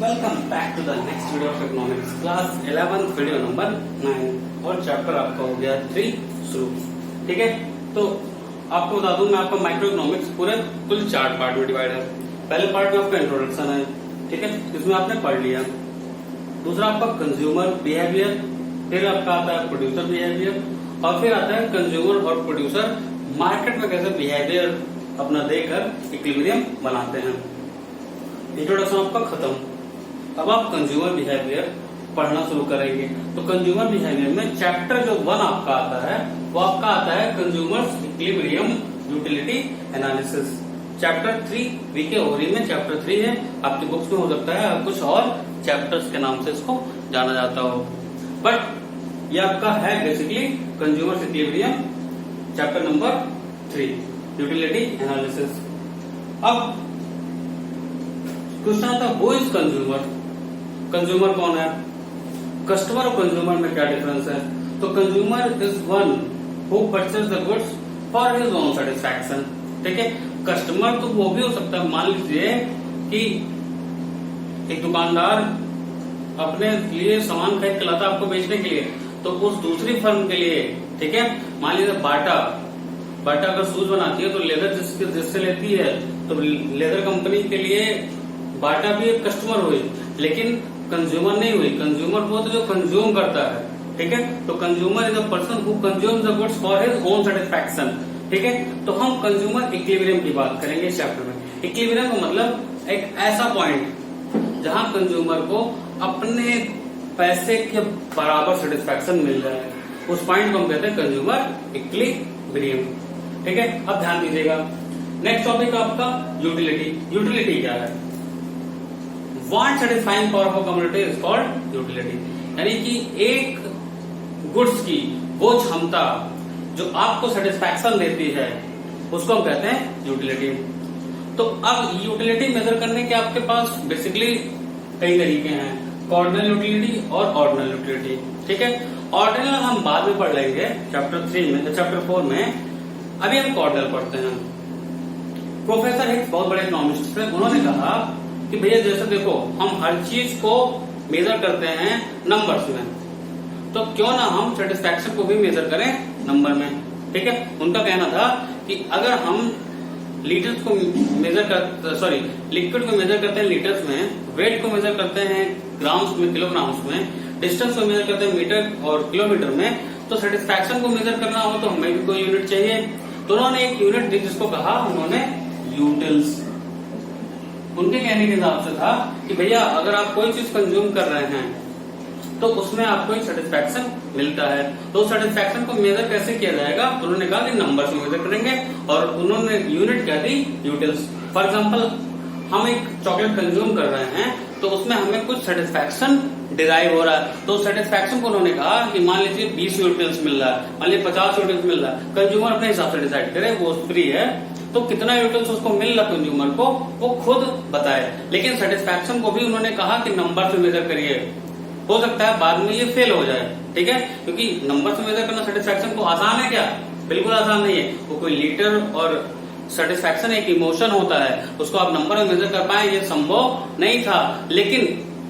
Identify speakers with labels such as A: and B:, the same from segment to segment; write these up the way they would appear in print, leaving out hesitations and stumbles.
A: Welcome back to the next video of economics class 11 video number 9 और chapter आपका हो गया 3 शुरू। ठीक है, तो आपको बता दूं मैं आपका माइक्रो इकोनॉमिक्स पूरे कुल 4 पार्ट में डिवाइड है। पहले पार्ट में आपका इंट्रोडक्शन है, ठीक है, इसमें आपने पढ़ लिया। दूसरा आपका कंज्यूमर बिहेवियर, फिर आपका आता है प्रोड्यूसर बिहेवियर और फिर आता है कंज्यूमर और प्रोड्यूसर मार्केट में कैसे बिहेवियर अपना देकर इक्विलिब्रियम बनाते हैं। इंट्रोडक्शन आपका खत्म। अब आप कंज्यूमर बिहेवियर पढ़ना शुरू करेंगे। तो कंज्यूमर बिहेवियर में चैप्टर जो 1 आपका आता है वो आपका आता है consumer equilibrium utility analysis. Chapter 3 वीके ओरी में चैप्टर 3 है। आपकी बुक्स में हो सकता है कुछ और चैप्टर्स के नाम से इसको जाना जाता हो, बट ये आपका है basically consumer equilibrium chapter number 3 utility analysis. अब क्वेश्चन आता है हु इज कंज्यूमर। कंज्यूमर कौन है? कस्टमर और कंज्यूमर में क्या डिफरेंस है? तो consumer is one who purchase the goods for his own satisfaction. ठीक है, कस्टमर तो वो भी हो सकता है। मान लीजिए कि एक दुकानदार अपने लिए सामान खरीद के लाता आपको बेचने के लिए, तो उस दूसरी फर्म के लिए, ठीक है, मान लीजिए बाटा अगर शूज बनाती है तो लेदर जिससे लेती है, तो लेदर कंपनी के लिए बाटा भी एक कस्टमर हुई, लेकिन कंज्यूमर नहीं हुई। कंज्यूमर वो तो जो कंज्यूम करता है, ठीक है। तो consumer is a person who consumes the goods for his own satisfaction. ठीक है, तो हम कंज्यूमर इक्विलिब्रियम की बात करेंगे इस चैप्टर में। इक्विलिब्रियम का मतलब एक ऐसा पॉइंट जहां कंज्यूमर को अपने पैसे के बराबर सेटिस्फैक्शन मिल रहा है, उस पॉइंट को हम कहते हैं कंज्यूमर इक्विलिब्रियम। ठीक है, अब ध्यान दीजिएगा। नेक्स्ट टॉपिक आपका यूटिलिटी। यूटिलिटी क्या है? Want satisfying power of community is called utility. यानी कि एक गुड्स की वो क्षमता जो आपको सेटिस्फैक्शन देती है उसको हम कहते हैं यूटिलिटी। तो अब यूटिलिटी मेजर करने के आपके पास बेसिकली कई तरीके हैं, कॉर्डिनल यूटिलिटी और ऑर्डिनल यूटिलिटी। ठीक है, ऑर्डिनल हम बाद में पढ़ लेंगे चैप्टर 4 में। अभी हम कॉर्डिनल पढ़ते हैं। प्रोफेसर हिक्स बहुत बड़े इकोनॉमिस्ट थे, उन्होंने कहा कि भैया जैसे देखो हम हर चीज को मेजर करते हैं नंबर्स में, तो क्यों ना हम सेटिस्फैक्शन को भी मेजर करें नंबर में। ठीक है, उनका कहना था कि अगर हम लीटर्स को मेजर कर लिक्विड को मेजर करते हैं लीटर्स में, वेट को मेजर करते हैं ग्राम्स में, किलोग्राम्स में, डिस्टेंस को मेजर करते हैं मीटर और किलोमीटर में, तो सेटिस्फैक्शन को मेजर करना हो तो हमें भी कोई यूनिट चाहिए। तो उन्होंने एक यूनिट दी जिसको कहा उन्होंने यूटिल्स। उनके कहने के हिसाब से था कि भैया अगर आप कोई चीज कंज्यूम कर रहे हैं तो उसमें आपको एक सेटिस्फैक्शन मिलता है, तो सेटिस्फैक्शन को मेजर कैसे किया जाएगा? उन्होंने कहा कि नंबर से मेजर करेंगे और उन्होंने यूनिट क्या दी? यूटिल्स। फॉर एग्जाम्पल हम एक चॉकलेट कंज्यूम कर रहे हैं तो उसमें हमें कुछ सेटिस्फैक्शन डिराइव हो रहा है, तो सेटिस्फैक्शन को उन्होंने कहा कि मान लीजिए 20 यूटिल्स मिल रहा है, मान लीजिए 50 यूटिल्स मिल रहा है, कंज्यूमर अपने हिसाब से डिसाइड करे, वो फ्री है, तो कितना यूटिल्स उसको मिल रहा कंज्यूमर को वो खुद बताए। लेकिन सेटिस्फैक्शन को भी उन्होंने कहा कि नंबर से मेजर करिए। हो सकता है बाद में ये फेल हो जाए, ठीक है, क्योंकि नंबर से मेजर करना सेटिस्फैक्शन को आसान है क्या? बिल्कुल आसान नहीं है। वो कोई लीटर और सेटिस्फैक्शन एक इमोशन होता है, उसको आप नंबर में मेजर कर पाए ये संभव नहीं था। लेकिन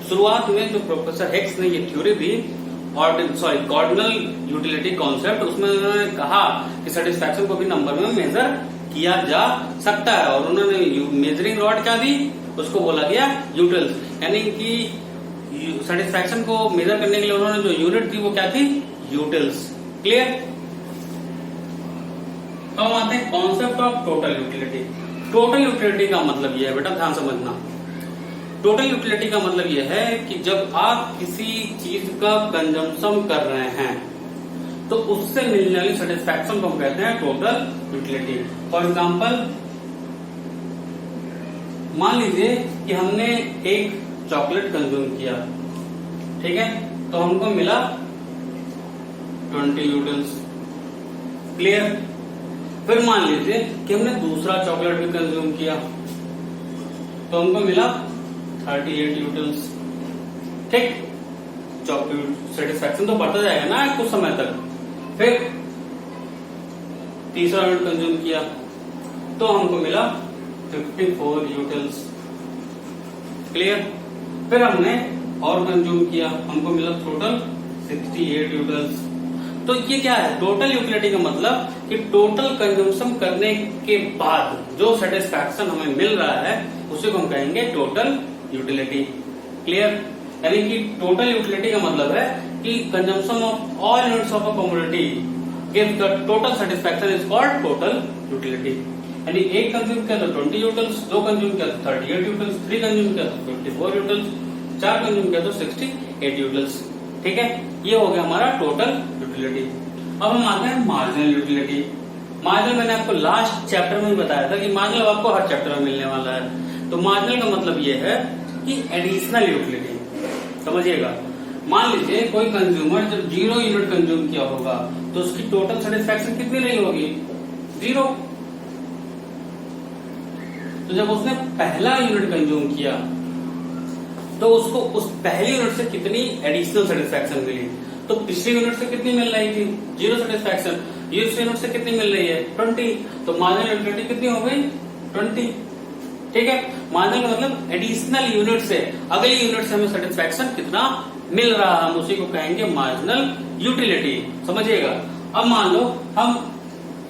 A: शुरुआत में जो प्रोफेसर हिक्स ने ये थ्योरी दी कॉर्डिनल यूटिलिटी कॉन्सेप्ट, उसमें उन्होंने कहा कि सेटिस्फैक्शन को भी नंबर में मेजर किया जा सकता है, और उन्होंने मेजरिंग रॉड क्या दी? उसको बोला गया यूटिल्स। यानी कि सेटिस्फैक्शन को मेजर करने के लिए उन्होंने जो यूनिट थी वो क्या थी? यूटिल्स। क्लियर? तो हम आते हैं concept of total utility. Total utility का मतलब यह है, बेटा ध्यान समझना। टोटल यूटिलिटी का मतलब यह है कि जब आप किसी चीज का कंजम्पशन कर रहे हैं तो उससे मिलने वाली सेटिस्फैक्शन को हम कहते हैं टोटल यूटिलिटी। फॉर एग्जाम्पल मान लीजिए कि हमने एक चॉकलेट कंज्यूम किया, ठीक है, तो हमको मिला 20 यूटिल्स। क्लियर? फिर मान लीजिए कि हमने दूसरा चॉकलेट भी कंज्यूम किया तो हमको मिला 38 यूटिल्स। ठीक, चॉकलेट सेटिस्फैक्शन तो बढ़ता जाएगा ना कुछ समय तक। फिर तीसरा यूनिट कंज्यूम किया तो हमको मिला 54 यूटिल्स। क्लियर? फिर हमने और कंज्यूम किया, हमको मिला टोटल 68 यूटिल्स। तो ये क्या है, टोटल यूटिलिटी का मतलब कि टोटल कंजम्पशन करने के बाद जो सेटिस्फैक्शन हमें मिल रहा है उसे को हम कहेंगे टोटल यूटिलिटी। क्लियर? यानी कि टोटल यूटिलिटी का मतलब है कि consumption of all units of a commodity give the total satisfaction is called total utility. यानी एक कंज्यूम किया तो 20 यूटिल्स, दो कंज्यूम किया तो 38 यूटिल्स, 3 कंज्यूम किया तो 54 यूटिल्स, 4 कंज्यूम किया तो 68 यूटिल्स। ठीक है, ये हो गया हमारा टोटल यूटिलिटी। अब हम आते हैं मार्जिनल यूटिलिटी। मार्जिनल मैंने आपको लास्ट चैप्टर में ही बताया था कि मार्जिनल आपको हर चैप्टर में मिलने वाला है। तो मार्जिनल का मतलब ये है कि एडिशनल यूटिलिटी। समझिएगा, मान लीजिए कोई कंज्यूमर जब 0 यूनिट कंज्यूम किया होगा तो उसकी टोटल सेटिस्फैक्शन कितनी रही होगी? 0। तो जब उसने पहला यूनिट कंज्यूम किया तो उसको उस पहली यूनिट से कितनी एडिशनल सेटिस्फैक्शन मिली? तो पिछली यूनिट से कितनी मिल रही थी? 0 सेटिस्फैक्शन। इस यूनिट से कितनी मिल रही है? 20। तो मार्जिनल यूटिलिटी कितनी हो गई? 20। ठीक है, मार्जिनल मतलब एडिशनल यूनिट से अगली यूनिट से हमें सेटिस्फैक्शन कितना मिल रहा है, हम उसी को कहेंगे मार्जिनल यूटिलिटी। समझिएगा, अब मान लो हम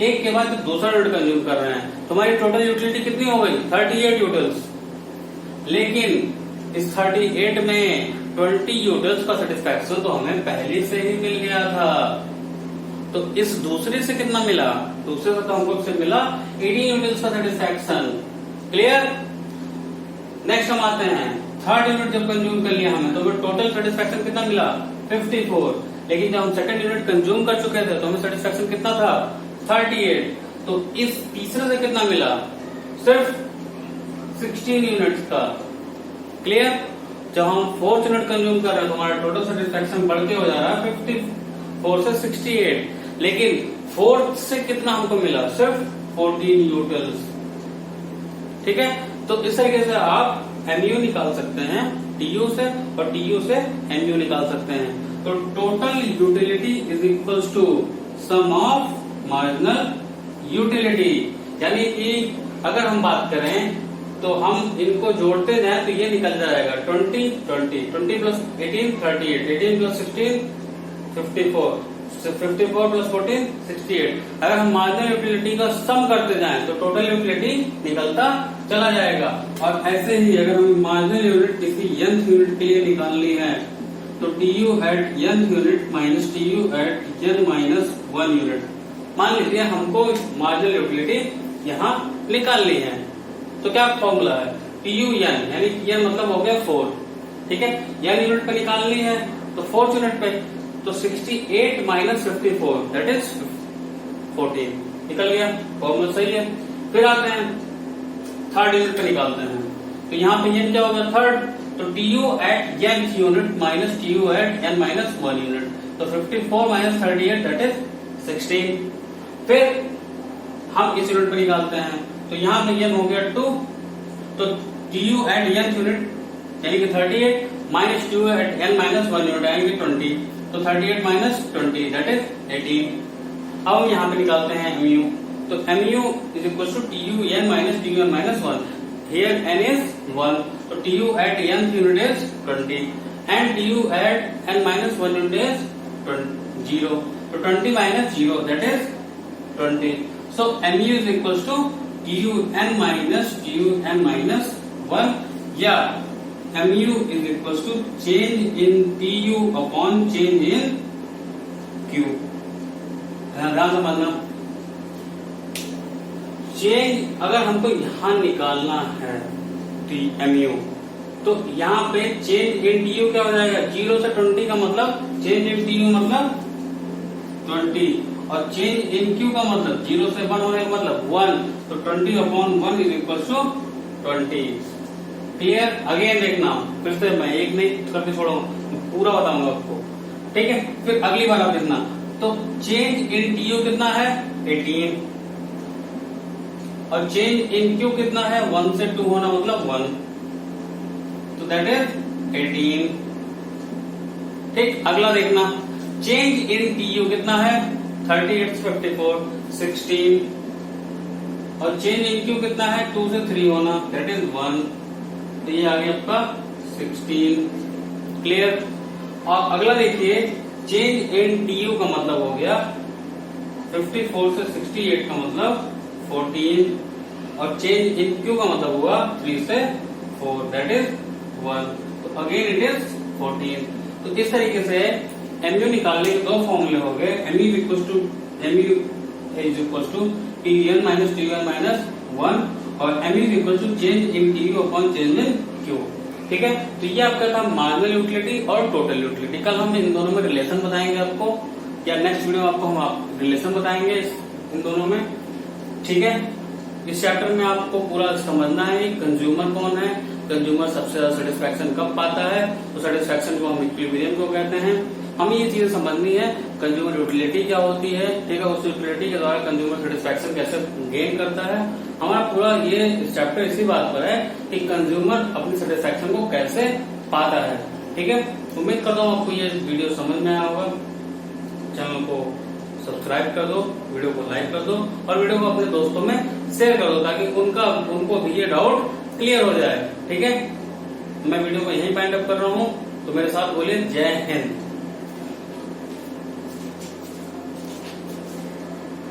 A: एक के बाद दूसरा यूनिट कंज्यूम कर रहे हैं तो हमारी टोटल यूटिलिटी कितनी हो गई? 38 यूटिल्स। लेकिन इस 38 में 20 यूटिल्स का सेटिस्फैक्शन तो हमें पहले से ही मिल गया था। तो इस दूसरे से कितना मिला? दूसरे से तो हमको सिर्फ मिला 18 यूटिल्स का सेटिस्फैक्शन। क्लियर? नेक्स्ट हम आते हैं, थर्ड यूनिट जब कंज्यूम कर लिया हमने तो हमें टोटल सेटिस्फैक्शन कितना मिला? 54। लेकिन जब हम सेकंड यूनिट कंज्यूम कर चुके थे तो हमें सेटिस्फैक्शन कितना था? 38। तो इस तीसरे से कितना मिला? सिर्फ 16 यूनिट्स का। क्लियर? जब हम फोर्थ यूनिट कंज्यूम कर रहे हैं तो हमारा टोटल सेटिस्फैक्शन बढ़ के हो जा रहा है 54 से 68। लेकिन फोर्थ से कितना हमको मिला? सिर्फ 14 यूटिल्स। ठीक है, तो इस तरीके से आप MU निकाल सकते हैं TU से और TU से MU निकाल सकते हैं। तो total utility is equals to sum of marginal utility. यानी कि अगर हम बात करें तो हम इनको जोड़ते जाए तो ये निकल जाएगा 20 20 20 प्लस 18 38 18 प्लस 16 54 54 प्लस 14 68। अगर हम मार्जिनल यूटिलिटी का सम करते जाएं तो टोटल यूटिलिटी निकलता चला जाएगा। और ऐसे ही अगर हम मार्जिनल यूनिट किसी nth यूनिट के लिए निकालनी है तो TU at nth unit minus TU at n minus 1 unit. मान लीजिए हमको मार्जिनल यूटिलिटी यहाँ निकालनी है तो क्या फॉर्मूला है? TU n, यानी n मतलब हो गया 4। ठीक है, n यूनिट पे निकालनी है तो 4th यूनिट पे, तो 68 माइनस 54 दैट इज 14। निकल गया, फॉर्मूला सही है। फिर आते हैं थर्ड यूनिट पे निकालते हैं तो यहाँ पे n क्या होगा? थर्ड। तो TU at nth unit minus TU at n minus 1 unit, तो 54 माइनस 38 दैट इज 16। फिर हम इस यूनिट पे निकालते हैं तो यहाँ पे n हो गया 2। तो TU एट nth यूनिट यानी कि 38 minus TU at n minus 1 unit आएंगे 20। तो 38 माइनस 20 दैट इज 18। अब हम यहाँ पे निकालते हैं MU। तो MU is equal to TU n minus TU n minus 1। Here n is 1, so TU at nth unit is 20 and TU at n minus 1 unit is 0. So 20 minus 0 that is 20. So MU is equals to TU n minus TU n minus 1. Yeah, MU is equals to change in TU upon change in Q. ध्यान समझना, change अगर हमको यहां निकालना है MU तो यहाँ पे चेंज इन TU क्या हो जाएगा? 0 से 20 का मतलब चेंज इन TU मतलब 20 और चेंज इन Q का मतलब 0 से 1 होने का मतलब 1। तो 20 upon 1 is equal to 20। Clear? Again देखना, फिर से मैं एक नहीं करके छोड़ो, पूरा बताऊंगा आपको। ठीक है, फिर अगली बार आप देखना। तो चेंज इन TU कितना है? 18 और चेंज इन Q कितना है? 1 से 2 होना मतलब 1, तो दैट इज 18। ठीक, अगला देखना, चेंज इन TU कितना है? 38 से 54 16 और चेंज इन Q कितना है? 2 से 3 होना दैट इज 1, तो ये आ गया आपका 16। क्लियर। और अगला देखिए, चेंज इन टीयू का मतलब हो गया 54 से 68 का मतलब 14, और चेंज इन क्यू का मतलब हुआ 3 से 4, दैट इज 1। तो अगेन इट इज 14। तो इस तरीके से एमयू निकालने के दो फॉर्मूले हो गए, MU is equal to TN minus TN minus 1 और MU is equal to change in TU upon change in Q. ठीक है, तो ये आपका था मार्जिनल यूटिलिटी और टोटल यूटिलिटी। कल हम इन दोनों में रिलेशन बताएंगे आपको, या नेक्स्ट वीडियो में आपको हम रिलेशन बताएंगे इन दोनों में। ठीक है, इस चैप्टर में आपको पूरा समझना है कंज्यूमर कौन है, कंज्यूमर सबसे ज्यादा सेटिस्फैक्शन कब पाता है, तो सेटिस्फैक्शन को हम इक्विलिब्रियम को कहते हैं। हमें ये चीजें समझनी है, कंज्यूमर यूटिलिटी क्या होती है, ठीक है, उस यूटिलिटी के द्वारा कंज्यूमर सेटिस्फैक्शन कैसे गेन करता है। हमारा पूरा ये चैप्टर इसी बात पर है कि कंज्यूमर अपनी सेटिस्फैक्शन को कैसे पाता है। ठीक है, उम्मीद करता हूँ आपको ये वीडियो समझ में आया होगा। चैनल को सब्सक्राइब कर दो, वीडियो को लाइक कर दो और वीडियो को अपने दोस्तों में शेयर कर दो ताकि उनको भी ये डाउट क्लियर हो जाए। ठीक है, मैं वीडियो को यहीं फाइंड अप कर रहा हूँ, तो मेरे साथ बोलिए जय हिंद।